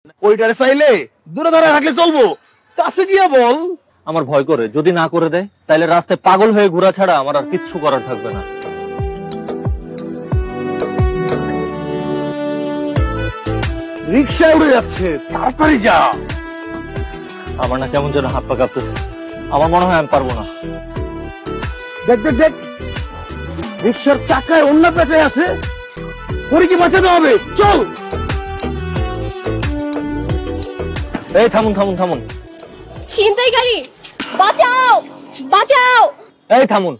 ওইটারে চাইলে দূরে ধরে হাঁটলে চলবো, কাছে গিয়া বল। আমার ভয় করে, যদি না করে দেয় তাহলে রাস্তায় পাগল হয়ে ঘোরা ছাড়া আমার আর কিচ্ছু করার থাকবে না। রিক্সায় উড়ে যাচ্ছে, তাড়াতাড়ি যা। আমার না কেমন যেন হাত পা কাঁপতেছে, আমার মনে হয় আমি পারবো না। দেখ দেখ দেখ, রিক্সার চাকায় অন্য পেঁচায় আছে, পরীকে বাঁচাতে হবে, চল। এই থামুন থামুন থামুন, ছিনতাইকারী, বাঁচাও বাঁচাও। এই থামুন।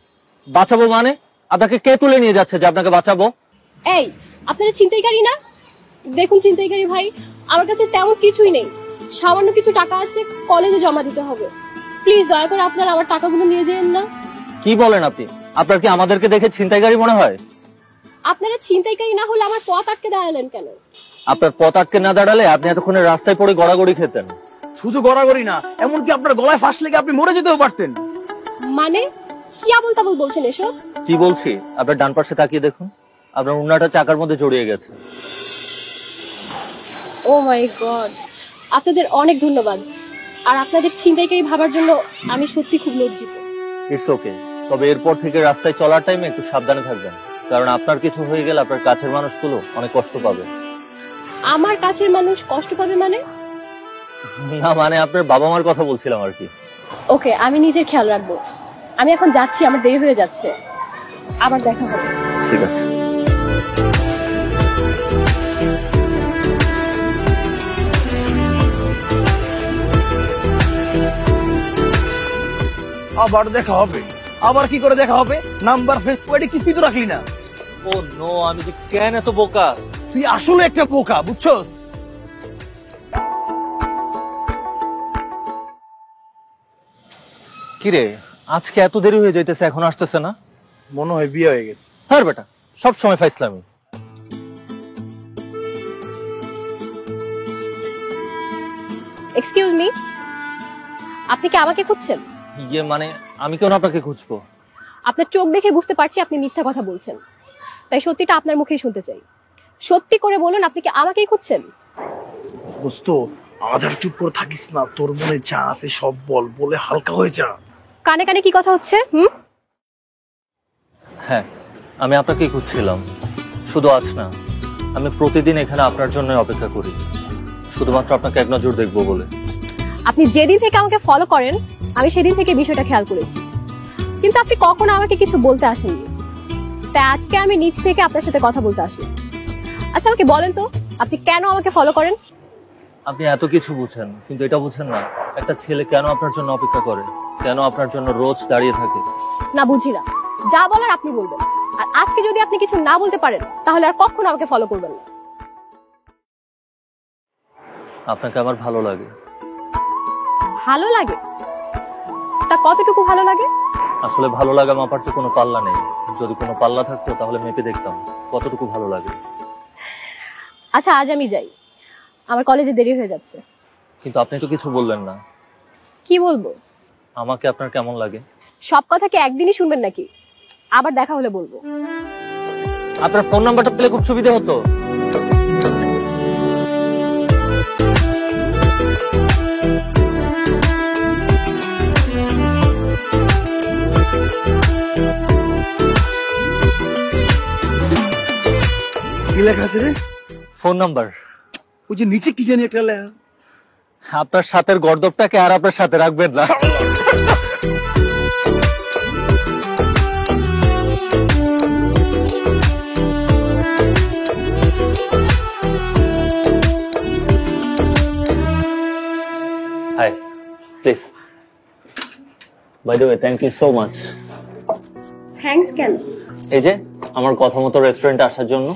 বাঁচাবো মানে? আপনাকে কে তুলে নিয়ে যাচ্ছে যে আপনাকে বাঁচাবো? এই, আপনারা ছিনতাইকারী না? দেখুন ছিনতাইকারী ভাই, আমার কাছে তেমন কিছুই নেই, সামান্য কিছু টাকা আছে, কলেজে জমা দিতে হবে। প্লিজ দয়া করে আপনারা আমার টাকাগুলো নিয়ে যেন না। কি বলেন আপনি? আপনার কি আমাদেরকে দেখে ছিনতাইকারী মনে হয়? আপনারা ছিনতাইকারী না হলে আমার পথ আটকে দাঁড়ালেন কেন? আপনার পথ আটকে না দাঁড়ালে আপনি এতক্ষণে রাস্তায় পড়ে গড়াগড়ি খেতেন। শুধু গড়াগড়ি না, এমনকি আপনার গলায় ফাঁস লেগে আপনি মরে যেতেও পারতেন। মানে কি আবল তাবল বলছেন এসব? কি বলছি? আপনার ডান পাশে তাকিয়ে দেখুন, আপনার উন্নাটা চাকার মধ্যে জড়িয়ে গেছে। ও মাই গড, আপনাদের অনেক ধন্যবাদ। আর আপনাদের ছিনতাইকারী ভাবার জন্য আমি সত্যি খুব লজ্জিত। ইটস ওকে, তবে এরপর থেকে রাস্তায় চলার টাইমে একটু সাবধানে থাকবেন, কারণ আপনার কিছু হয়ে গেলে আপনার কাছের মানুষগুলো অনেক কষ্ট পাবে। আমার কাছের মানুষ কষ্ট পাবে মানে? না মানে আপনার বাবা মার কথা বলছিলাম আর কি। ওকে, আমি নিজের খেয়াল রাখবো। আমি এখন যাচ্ছি, আমার দেরি হয়ে যাচ্ছে। আবার দেখা হবে। ঠিক আছে। আবার দেখা হবে? আবার কি করে দেখা হবে? নাম্বার ফেসবুক কিছুই তো রাখলি না। ও নো, আমি যে কেন এত বোকা। তুই আসলে একটা বোকা, বুঝছস? কিরে, আজকে এত দেরি হয়ে যাইতেছে, এখন আসতেছে না? মনে হয় বিয়ে হয়ে গেছে। হ্যাঁ বেটা, সব সময় ফাইসলামি। এক্সকিউজ মি, আপনি কি আমাকে খুঁজছেন? ইয়ে মানে আমি কেন আপনাকে খুঁজবো? আপনার চোখ দেখে বুঝতে পারছি আপনি মিথ্যা কথা বলছেন, তাই সত্যিটা আপনার মুখেই শুনতে চাই। সত্যি করে বলুন, আপনি কি আমাকেই খুঁজছেন? দোস্ত, আজ আর চুপ করে থাকিস না, তোর মনে যা আছে সব বল, বলে হালকা হয়ে যা। কানে কানে কি কথা হচ্ছে? হ্যাঁ, আমি আপনাকেই খুঁজছিলাম। শুধু আজ না, আমি প্রতিদিন এখানে আপনার জন্য অপেক্ষা করি, শুধুমাত্র আপনাকে এক নজর দেখবো বলে। আপনি যেদিন থেকে আমাকে ফলো করেন, আমি সেদিন থেকে বিষয়টা খেয়াল করেছি, কিন্তু আপনি কখনো আমাকে কিছু বলতে আসেননি। তাই আজকে আমি নিজ থেকে আপনার সাথে কথা বলতে আসলাম। আচ্ছা আমাকে বলেন তো, আপনি কেন আমাকে ফলো করেন? আপনি এত কিছু বুঝেন, কিন্তু এটা বুঝেন না একটা ছেলে কেন আপনার জন্য অপেক্ষা করে, কেন আপনার জন্য রোজ দাঁড়িয়ে থাকে। না, বুঝি না। যা বলার আপনি বলবেন, আর আজকে যদি আপনি কিছু না বলতে পারেন তাহলে আর কখনো আমাকে ফলো করবেন না। আপনাকে আমার ভালো লাগে। ভালো লাগে? তা কতটুকু ভালো লাগে? আসলে ভালো লাগা মাপার তো কোনো পাল্লা নেই, যদি কোনো পাল্লা থাকতো তাহলে মেপে দেখতাম কতটুকু ভালো লাগে। আচ্ছা আজ আমি যাই, আমার কলেজে দেরি হয়ে যাচ্ছে। কিন্তু আপনি তো কিছু বললেন না। কি বলবো? আমাকে আপনার কেমন লাগে? সব কথা কি একদিনই শুনবেন নাকি? আবার দেখা হলে বলবো। আপনার ফোন নাম্বারটা পেলে খুব সুবিধা হতো। কি লেখা আছে রে? Phone number. ওই যে নিচে কি জানি একটা লেখা। আপনার সাথের গর্দবটাকে আর আপনার সাথে রাখবেন না। Hi, please. By the way, thank you so much. Thanks কেন? এই যে আমার কথা মতো রেস্টুরেন্টে আসার জন্য।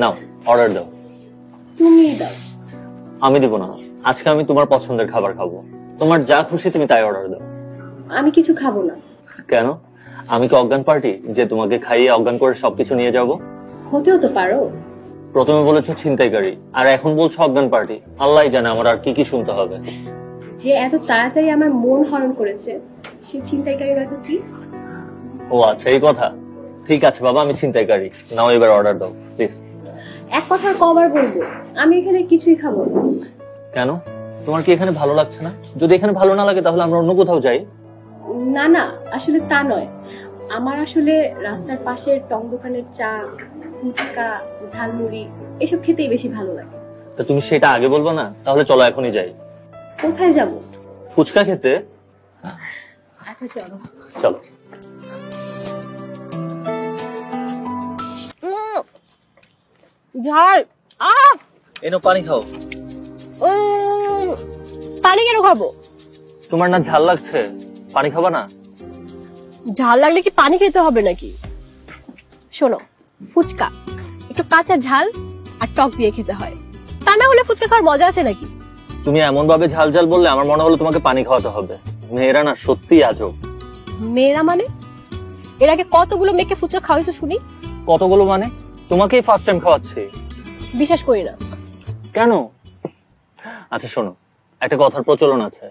নাও অর্ডার দাও। তুমি দাও। আমি দিব না, আজকে আমি তোমার পছন্দের খাবার খাবো। তোমার যা খুশি তুমি তাই অর্ডার দাও। আমি কিছু খাবো না। কেন? আমি কি অজ্ঞান পার্টি যে তোমাকে খাইয়ে অজ্ঞান করে সবকিছু নিয়ে যাব? হতেও তো পারো। প্রথমে বলেছো ছিনতাইকারী, আর এখন বলছো অজ্ঞান পার্টি। আল্লাহ জানে আমার আর কি কি শুনতে হবে। যে এত তাড়াতাড়ি আমার মন হরণ করেছে সে ছিনতাইকারী না তো কি? ও আচ্ছা, এই কথা। ঠিক আছে বাবা, আমি ছিনতাইকারী। নাও এবার অর্ডার দাও প্লিজ। এক কথার কবার বলবো, আমি এখানে কিছুই খাবো না। কেন, তোমার কি এখানে ভালো লাগছে না? যদি এখানে ভালো না লাগে তাহলে আমরা অন্য কোথাও যাই। না না, আসলে তা নয়। আমার আসলে রাস্তার পাশের টং দোকানের চা, ফুচকা, ঝালমুড়ি এসব খেতেই বেশি ভালো লাগে। তা তুমি সেটা আগে বলবো না? তাহলে চলো এখনই যাই। কোথায় যাব? ফুচকা খেতে। আচ্ছা চলো। চলো। ঝাল। এনো পানি খাও। পানি কেন খাবো? তোমার না ঝাল লাগছে, পানি খাবা না? ঝাল লাগলে কি পানি খেতে হবে নাকি? শোনো, ফুচকা একটু কাঁচা ঝাল আর টক দিয়ে খেতে হয়, তা না হলে ফুচকা খাওয়ার মজা আছে নাকি? তুমি এমন ভাবে ঝাল ঝাল বললে আমার মনে হলো তোমাকে পানি খাওয়াতে হবে। মেয়েরা না সত্যি আজব। মেয়েরা মানে? এর আগে কতগুলো মেয়েকে ফুচকা খাওয়াইছো শুনি? কতগুলো মানে? তোমাকেই ফার্স্ট টাইম খাওয়াচ্ছি। বিশ্বাস করি না। কেন? আচ্ছা শোনো, একটা কথার প্রচলন আছে,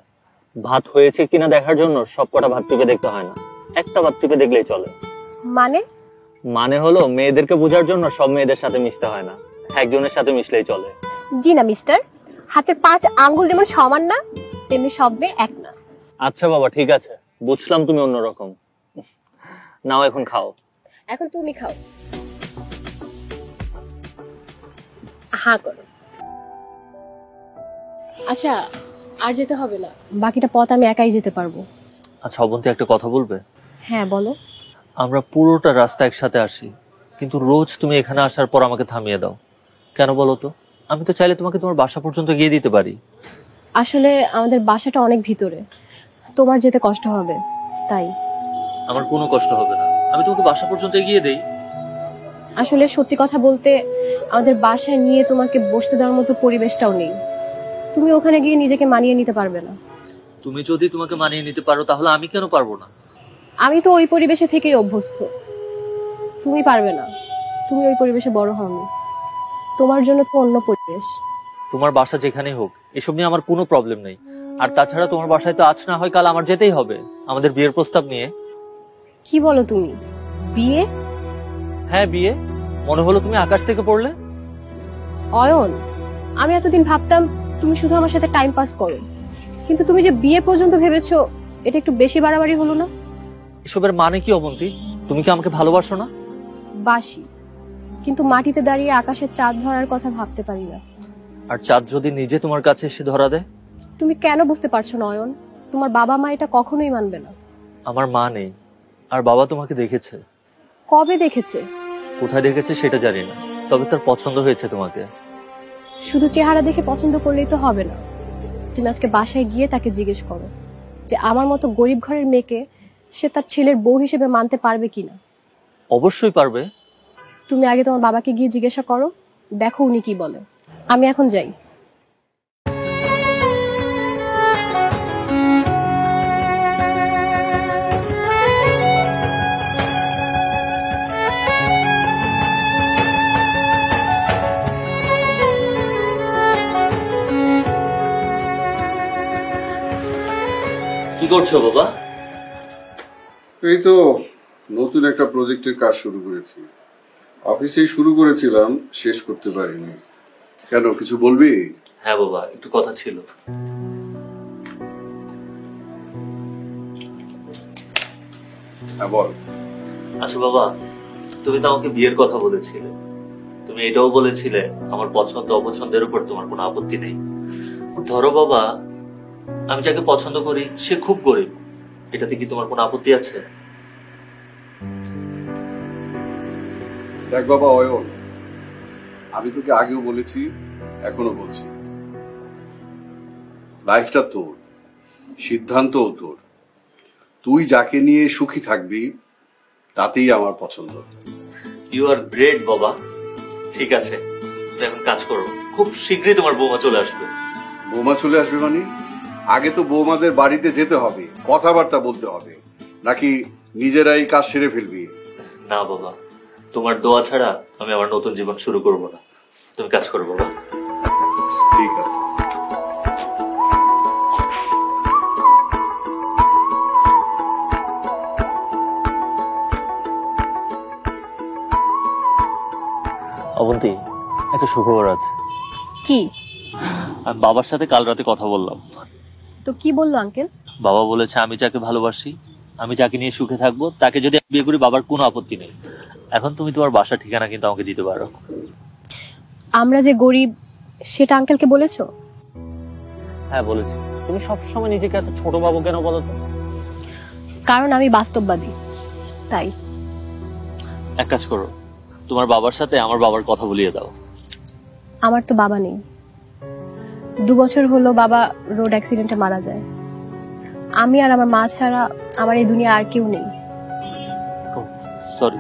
ভাত হয়েছে কিনা দেখার জন্য সব কটা ভাত টিপে দেখতে হয় না, একটা ভাত টিপে দেখলেই চলে। মানে? মানে হলো মেয়েদেরকে বোঝার জন্য সব মেয়েদের সাথে মিশতে হয় না, একজনের সাথে মিশলেই চলে। জি না মিস্টার, হাতের 5 আঙ্গুল যেমন সমান না তেমনি সব মেয়ে এক না। আচ্ছা বাবা ঠিক আছে, বুঝলাম তুমি অন্যরকম। নাও এখন খাও। এখন তুমি খাও। হ্যাঁ করো। আচ্ছা আর যেতে হবে না, বাকিটা পথ আমি একাই যেতে পারবো। আচ্ছা অবন্তী, একটা কথা বলবে? হ্যাঁ বলো। আমরা পুরোটা রাস্তা একসাথে আসি, কিন্তু রোজ তুমি এখানে আসার পর আমাকে থামিয়ে দাও কেন বলো তো? আমি তো চাইলে তোমাকে তোমার বাসা পর্যন্ত গিয়ে দিতে পারি। আসলে আমাদের বাসাটা অনেক ভিতরে, তোমার যেতে কষ্ট হবে তাই। আমার কোনো কষ্ট হবে না, আমি তোমাকে বাসা পর্যন্ত এগিয়ে দেই। আসলে সত্যি কথা বলতে আমাদের বাসায় নিয়ে তোমাকে বসতে দেওয়ার মতো পরিবেশটাও নেই, তুমি ওখানে গিয়ে নিজেকে মানিয়ে নিতে পারবে না। তুমি যদি তোমাকে মানিয়ে নিতে পারো তাহলে আমি কেন পারবো না? আমি তো ওই পরিবেশে থেকেই অভ্যস্ত, তুমি পারবে না, তুমি ওই পরিবেশে বড় হওনি, তোমার জন্য তো অন্য পরিবেশ। তোমার বাসা যেখানেই হোক এসব নিয়ে আমার কোনো প্রবলেম নেই। আর তাছাড়া তোমার বাসায় তো আজ না হয় কাল আমার যেতেই হবে, আমাদের বিয়ের প্রস্তাব নিয়ে। কি বলো তুমি? বিয়ে? হ্যাঁ বিয়ে। মনে হলো তুমি আকাশ থেকে পড়লে। অয়ন, আমি এতদিন ভাবতাম তুমি শুধু আমার সাথে টাইম পাস করো, কিন্তু তুমি যে বিয়ে পর্যন্ত ভেবেছো এটা একটু বেশি বাড়াবাড়ি হলো না? এসবের মানে কি অবন্তী? তুমি কি আমাকে ভালোবাসো না? বাসি, কিন্তু মাটিতে দাঁড়িয়ে আকাশের চাঁদ ধরার কথা ভাবতে পারি না। আর চাঁদ যদি নিজে তোমার কাছে এসে ধরা দেয়? তুমি কেন বুঝতে পারছো না অয়ন? তোমার বাবা মা এটা কখনোই মানবে না। আমার মা নেই, আর বাবা তোমাকে দেখেছে। কবে দেখেছে? কোথায় দেখেছে সেটা জানি না, তবে তার পছন্দ হয়েছে তোমাকে। শুধু চেহারা দেখে পছন্দ করলেই তো হবে না, তুমি আজকে বাসায় গিয়ে তাকে জিজ্ঞেস করো যে আমার মতো গরিব ঘরের মেয়েকে সে তার ছেলের বউ হিসেবে মানতে পারবে কিনা। অবশ্যই পারবে। তুমি আগে তোমার বাবাকে গিয়ে জিজ্ঞাসা করো, দেখো উনি কি বলে। আমি এখন যাই। কি করছো বাবা? এই তো নতুন একটা প্রজেক্টের কাজ শুরু করেছি। অফিসেই শুরু করেছিলাম, শেষ করতে পারিনি। কেন, কিছু বলবি? হ্যাঁ বাবা, একটু কথা ছিল। হ্যাঁ বল। আচ্ছা বাবা, তুমি তো আমাকে বিয়ের কথা বলেছিলে, তুমি এটাও বলেছিলে আমার পছন্দ অপছন্দের উপর তোমার কোনো আপত্তি নেই। ধরো বাবা, আমি যাকে পছন্দ করি সে খুব গরিব, এটাতে কি তোমার কোনো আপত্তি আছে? দেখ বাবা অয়ন, আমি তোকে আগেও বলেছি, এখনো বলছি, লাইফটা তোর, সিদ্ধান্তও তোর। তুই যাকে নিয়ে সুখী থাকবি তাতেই আমার পছন্দ। ইউ আর গ্রেট বাবা। ঠিক আছে, তুমি এখন কাজ করো, খুব শীঘ্রই তোমার বৌমা চলে আসবে। বৌমা চলে আসবে মানে? আগে তো বৌমাদের বাড়িতে যেতে হবে, কথাবার্তা বলতে হবে, নাকি নিজেরাই কাজ সেরে ফেলবি? না বাবা, তোমার দোয়া ছাড়া আমি আমার নতুন জীবন শুরু করব না। তুমি কাজ করো বাবা। ঠিক আছে। অবন্তী, একটা সুখবর আছে। কি? আমি বাবার সাথে কাল রাতে কথা বললাম। তো কি বললো আঙ্কেল? বাবা বলেছে আমি যাকে ভালোবাসি, আমি যাকে নিয়ে সুখে থাকবো, তাকে যদি আমি বিয়ে করি বাবার কোনো আপত্তি নেই। এখন তুমি তোমার বাসার ঠিকানা কিন্তু আমাকে দিতে পারো। আমরা যে গরিব সেটা আঙ্কেলকে বলেছো? হ্যাঁ বলেছি। তুমি সবসময় নিজেকে এত ছোট ভাবো কেন বলো তো? কারণ আমি বাস্তববাদী, তাই। এক কাজ করো, তোমার বাবার সাথে আমার বাবার কথা বলিয়ে দাও। আমার তো বাবা নেই। 2 বছর হলো বাবা রোড অ্যাক্সিডেন্টে মারা যায়। আমি আর আমার মা ছাড়া আমার এই দুনিয়া আর কেউ নেই। সরি।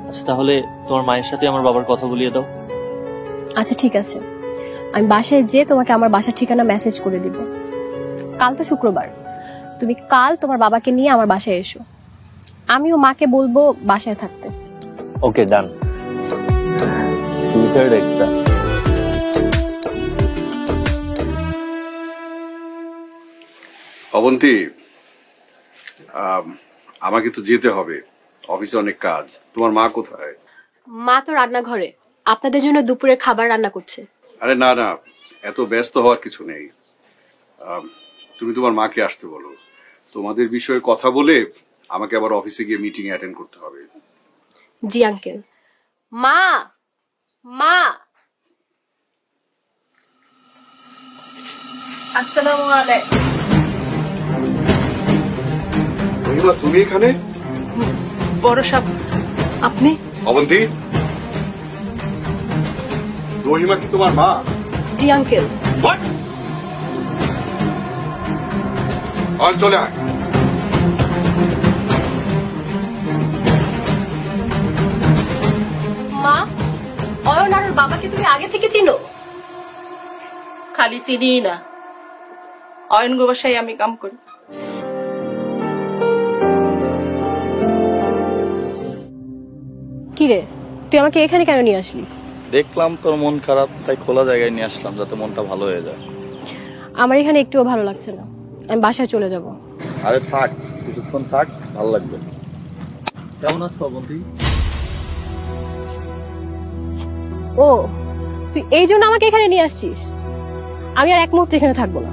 আচ্ছা তাহলে তোমার মায়ের সাথে আমার বাবার কথা বলিয়ে দাও। আচ্ছা ঠিক আছে, আমি বাসায় যেয়ে তোমাকে আমার বাসার ঠিকানা মেসেজ করে দিব। কাল তো শুক্রবার, তুমি কাল তোমার বাবাকে নিয়ে আমার বাসায় এসো। আমিও মাকে বলবো বাসায় থাকতে। ওকে ডান। একটা অবন্তী, আমাকে তো যেতে হবে, অফিসে অনেক কাজ। তোমার মা কোথায়? মা তো রান্নাঘরে আপনাদের জন্য দুপুরের খাবার রান্না করছে। আরে না না, এত ব্যস্ত হওয়ার কিছু নেই। তুমি তোমার মাকে আসতে বলো। তোমাদের বিষয়ে কথা বলে আমাকে আবার অফিসে গিয়ে মিটিং অ্যাটেন্ড করতে হবে। জি আঙ্কেল। মা, মা। আসসালামু আলাইকুম। রহিমা, তুমি এখানে? বড় সাহেব আপনি? অবন্তী, রহিমা কি তোমার মা? জি আঙ্কেল। আর চলে আয়। মা, অয়ন আর ওর বাবাকে তুমি আগে থেকে চিনো? খালি চিনি না, অয়ন গো বাসায় আমি কাম করি। কি রে, তুই আমাকে এখানে কেন নিয়ে আসলি? দেখলাম তোর মন খারাপ, তাই খোলা জায়গায় নিয়ে আসলাম যাতে মনটা ভালো হয়ে যায়। আমার এখানে একটুও ভালো লাগছে না, আমি বাসায় চলে যাব। আরে থাক, কিছুক্ষণ থাক, ভালো লাগবে। কেমন আছো অবন্তী? ও, তুই এই জন্য আমাকে এখানে নিয়ে আসছিস? আমি আর এক মুহূর্তে এখানে থাকবো না।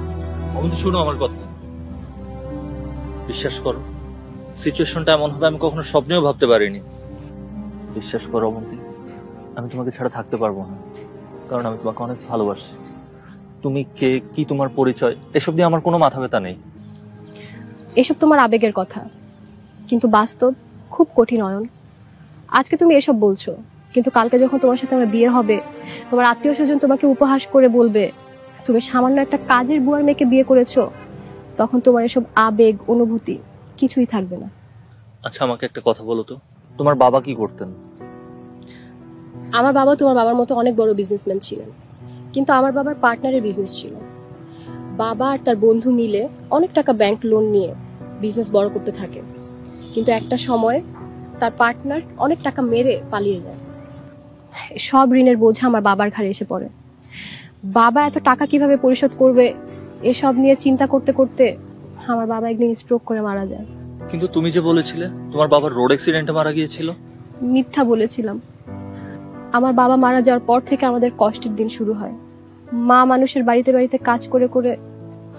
অবন্তী শোনো আমার কথা, বিশ্বাস করো সিচুয়েশনটা এমন হবে আমি কখনো স্বপ্নেও ভাবতে পারিনি। বিশ্বাস করো অবন্তী, আমি তোমাকে ছাড়া থাকতে পারবো না, কারণ আমি তোমাকে অনেক ভালোবাসি। তুমি কে, কি তোমার পরিচয়, এসব নিয়ে আমার কোনো মাথা ব্যথা নেই। এসব তোমার আবেগের কথা, কিন্তু বাস্তব খুব কঠিন অয়ন। আজকে তুমি এসব বলছো, কিন্তু কালকে যখন তোমার সাথে আমার বিয়ে হবে, তোমার আত্মীয় স্বজন তোমাকে উপহাস করে বলবে তুমি সামান্য একটা কাজের বুয়ার মেয়েকে বিয়ে করেছো, তখন তোমার এসব আবেগ অনুভূতি কিছুই থাকবে না। আচ্ছা আমাকে একটা কথা বলো তো, তোমার বাবা কি করতেন? আমার বাবা তোমার বাবার মতো অনেক বড় বিজনেসম্যান ছিলেন, কিন্তু আমার বাবার পার্টনারের বিজনেস ছিল। বাবা আর তার বন্ধু মিলে অনেক টাকা ব্যাংক লোন নিয়ে বিজনেস বড় করতে থাকে, কিন্তু একটা সময় তার পার্টনার অনেক টাকা মেরে পালিয়ে যায়। সব ঋণের বোঝা আমার বাবার ঘাড়ে এসে পড়ে। বাবা এত টাকা কিভাবে পরিশোধ করবে এসব নিয়ে চিন্তা করতে করতে আমার বাবা একদিন স্ট্রোক করে মারা যায়। কিন্তু তুমি যে বলেছিলে তোমার বাবার রোড অ্যাক্সিডেন্টে মারা গিয়েছিল। মিথ্যা বলেছিলাম। আমার বাবা মারা যাওয়ার পর থেকে আমাদের কষ্টের দিন শুরু হয়। মা মানুষের বাড়িতে বাড়িতে কাজ করে করে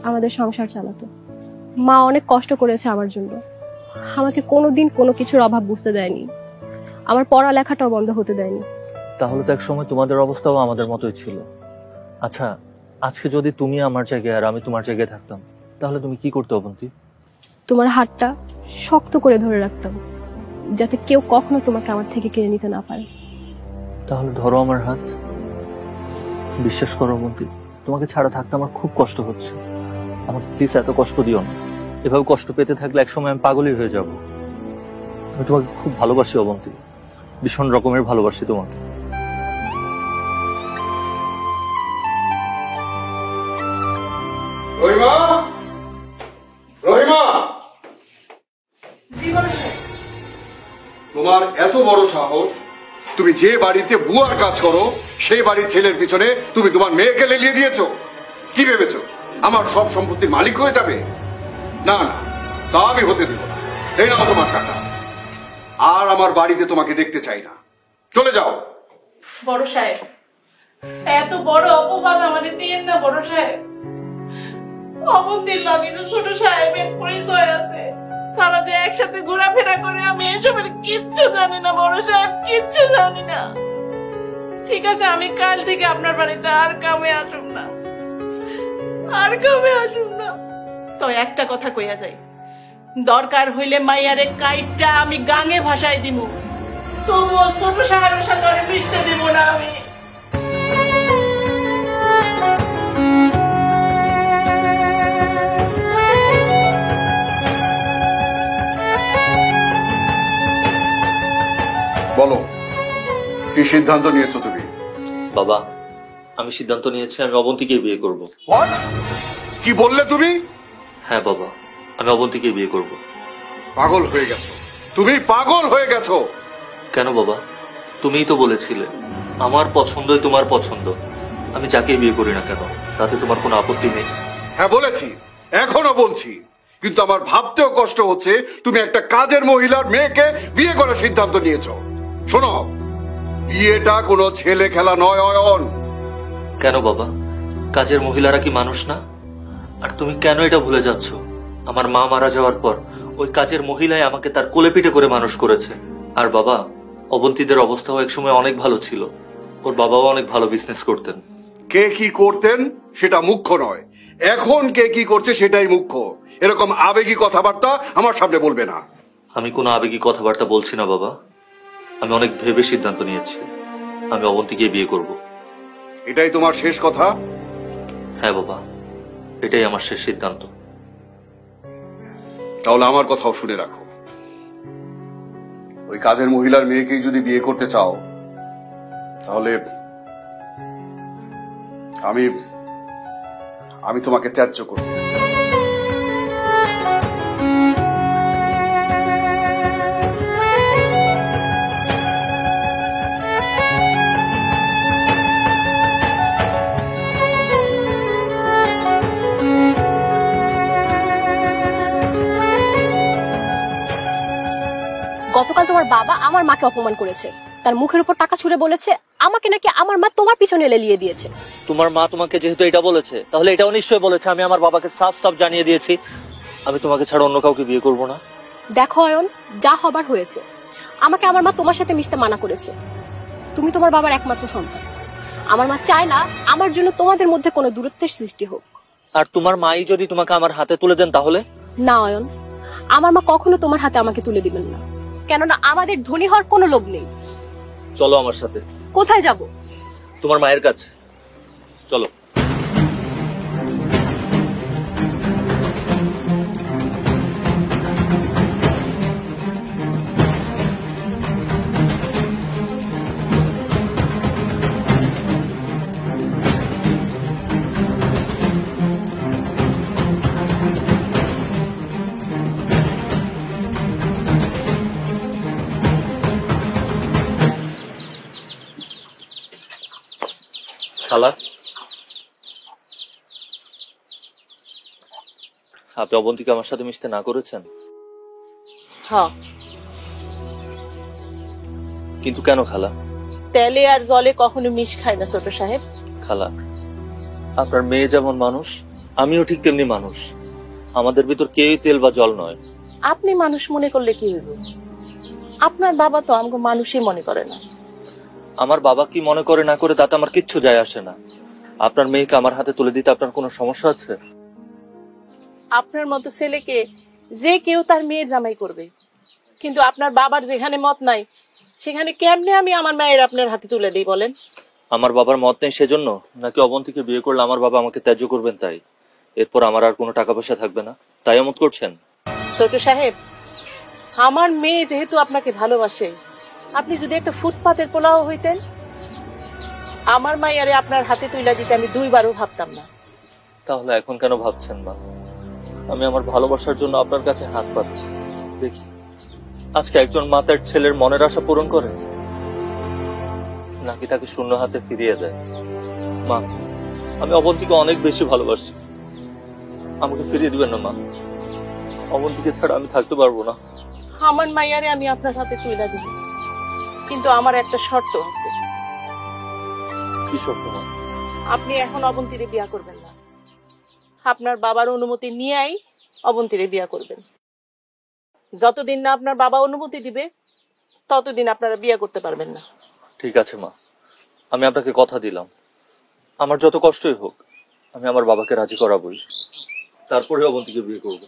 আমাদের সংসার চালাতো। মা অনেক কষ্ট করেছে আমার জন্য, আমাকে কোনোদিন কোনো কিছুর অভাব বুঝতে দেয়নি, আমার পড়ালেখাটাও বন্ধ হতে দেয়নি। তাহলে তো এক সময় তোমাদের অবস্থাও আমাদের মতোই ছিল। আচ্ছা আজকে যদি তুমি আমার জায়গায় আর আমি তোমার জায়গায় থাকতাম, তাহলে তুমি কি করতে অবন্তী? তোমার হাতটা শক্ত করে ধরে রাখতাম, যাতে কেউ কখনো তোমাকে আমার থেকে কেড়ে নিতে না পারে। তাহলে ধরো আমার হাত। বিশ্বাস করো অবন্তী, তোমাকে ছাড়া থাকতে আমার খুব কষ্ট হচ্ছে। আমাকে প্লিজ এত কষ্ট দিও না। এভাবে কষ্ট পেতে থাকলে একসময় আমি পাগলই হয়ে যাব। আমি তোমাকে খুব ভালোবাসি অবন্তী, ভীষণ রকমের ভালোবাসি তোমাকে। রহিমা, রহিমা, তোমার এত বড় সাহস, তুমি যে বাড়িতে বুয়ার কাজ করো সেই বাড়ির ছেলের পিছনে তুমি তোমার মেয়েকে লেলিয়ে দিয়েছো। কি ভেবেছো আমার সব সম্পত্তির মালিক হয়ে যাবে? না না, তা আমি হতে দেব না। এই নাও তোমার টাকা, আর আমার বাড়িতে তোমাকে দেখতে চাই না, চলে যাও। বড় সাহেব এত বড় অপবাদ আমাদের দিন না বড় সাহেব। অবন্তীর লগে তো ছোট সাহেবের পরিচয় আছে, তারা যে একসাথে ঘোরাফেরা করে, আমি এসবের কিচ্ছু জানি না বড় সাহেব, কিচ্ছু জানি না। ঠিক আছে, আমি কাল থেকে আপনার বাড়িতে আর কামে আসুন না, আর কামে আসুন না। তো একটা কথা কইয়া যাই, দরকার হইলে মাইয়ারে কাইটটা আমি গাঙে ভাষায় দিব, তবুও ছোট সাহেবের সাথে আর মিশতে দিব না আমি। বলো, কি সিদ্ধান্ত নিয়েছো তুমি? বাবা, আমি সিদ্ধান্ত নিয়েছি আমি অবন্তীকে বিয়ে করব। What? কি বললে তুমি? হ্যাঁ বাবা, আমি অবন্তীকে বিয়ে করব। পাগল হয়ে গেছো, তুমি পাগল হয়ে গেছো। কেন বাবা? তুমিই তো বলেছিলে আমার পছন্দই তোমার পছন্দ, আমি যাকে বিয়ে করি না কেন তাতে তোমার কোনো আপত্তি নেই। হ্যাঁ বলেছি, এখনো বলছি, কিন্তু আমার ভাবতেও কষ্ট হচ্ছে তুমি একটা কাজের মহিলার মেয়েকে বিয়ে করার সিদ্ধান্ত নিয়েছো। শোনো, বিয়েটা কোনো ছেলে খেলা নয় অয়ন। কেন বাবা, কাজের মহিলারা কি মানুষ না? আর তুমি কেন এটা ভুলে যাচ্ছ? আমার মা মারা যাওয়ার পর ওই কাজের মহিলাই আমাকে তার কোলে পিঠে করে মানুষ করেছে। আর বাবা, অবন্তীদের অবস্থাও একসময় অনেক ভালো ছিল, ওর বাবাও অনেক ভালো বিজনেস করতেন। কে কি করতেন সেটা মুখ্য নয়, এখন কে কি করছে সেটাই মুখ্য। এরকম আবেগী কথাবার্তা আমার সামনে বলবে না। আমি কোনো আবেগী কথাবার্তা বলছি না বাবা, আমি অনেক ভেবে সিদ্ধান্ত নিয়েছি আমি অবন্তীকে বিয়ে করব। এটাই তোমার শেষ কথা? হ্যাঁ বাবা, এটাই আমার শেষ সিদ্ধান্ত। তাহলে আমার কথাও শুনে রাখো, ওই কাজের মহিলার মেয়েকেই যদি বিয়ে করতে চাও তাহলে আমি তোমাকে ত্যায্য করব। গতকাল তোমার বাবা আমার মাকে অপমান করেছে, তার মুখের উপর টাকা ছুঁড়ে বলেছে আমাকে নাকি আমার মা তোমার পিছনে লেলিয়ে দিয়েছে। তোমার মা তোমাকে যেহেতু এটা বলেছে, তাহলে এটাও নিশ্চয় বলেছে আমি আমার বাবাকে সাফ সাফ জানিয়ে দিয়েছি আমি তোমাকে ছাড়া অন্য কাউকে বিয়ে করব না। দেখো অয়ন, যা হবার হয়েছে। আমাকে আমার মা তোমার সাথে মিশতে মানা করেছে। তুমি তোমার বাবার একমাত্র সন্তান, আমার মা চায় না আমার জন্য তোমাদের মধ্যে কোনো দূরত্বের সৃষ্টি হোক। আর তোমার মাই যদি তোমাকে আমার হাতে তুলে দেন তাহলে? না অয়ন, আমার মা কখনো তোমার হাতে আমাকে তুলে দিবেন না, কেননা আমাদের ধনী হওয়ার কোনো লোভ নেই। চলো আমার সাথে। কোথায় যাব? তোমার মায়ের কাছে চলো। খালা, আপনি অবন্তীকে আমার সাথে মিশতে না করেছেন? হ্যাঁ, কিন্তু কেন খালা? তেলে আর জলে কখনো মিশ খায় না ছোট সাহেব। খালা, আপনার মেয়ে যেমন মানুষ, আমিও ঠিক তেমনি মানুষ। আমাদের ভিতর কেউই তেল বা জল নয়। আপনি মানুষ মনে করলে কি হইব? আপনার বাবা তো আমাকে মানুষই মনে করে না। আমার বাবা কি মনে করে না করে তাতে আমার কিচ্ছু যায় আসে না। আপনার মেয়েকে আমার হাতে তুলে দিতে আপনার কোনো সমস্যা আছে? আপনার মতো ছেলেকে যে কেউ তার মেয়ে জামাই করবে, কিন্তু আপনার বাবার যেখানে মত নাই সেখানে কেমনে আমি আমার মায়ের আপনার হাতে তুলে দিই বলেন? আমার বাবার মত নেই সেজন্য নাকি অবন্তীকে বিয়ে করলে আমার বাবা আমাকে ত্যায্য করবেন তাই? এরপর আমার আর কোনো টাকা পয়সা থাকবে না তাই এমত করছেন? ছোট সাহেব, আমার মেয়ে যেহেতু আপনাকে ভালোবাসে, আপনি যদি একটা ফুটপাতের পোলাও হইতেন, আমার মাইয়ারে আপনার হাতে তুলে দিতে আমি দুইবারও ভাবতাম না। তাহলে এখন কেন ভাবছেন না? আমি আমার ভালোবাসার জন্য আপনার কাছে হাত পাচ্ছি। দেখি আজকে একজন মা তার ছেলের মনের আশা পূরণ করে নাকি তাকে শূন্য হাতে ফিরিয়ে দেয়। মা, আমি অবন্তীকে অনেক বেশি ভালোবাসি, আমাকে ফিরিয়ে দিবেন না মা। অবন্তীকে ছাড়া আমি থাকতে পারবো না। আমার মাইয়ারে আমি আপনার হাতে তুলে দিব, কিন্তু আমার একটা শর্ত আছে। কি সত্য মা? আপনি এখন অবন্তীরে বিয়া করবেন না, আপনার বাবার অনুমতি নিয়েই অবন্তীরে বিয়া করবেন। যতদিন না আপনার বাবা অনুমতি দিবে ততদিন আপনারা বিয়া করতে পারবেন না। ঠিক আছে মা, আমি আপনাকে কথা দিলাম, আমার যত কষ্টই হোক আমি আমার বাবাকে রাজি করাবই, তারপরে অবন্তীকে বিয়ে করবো।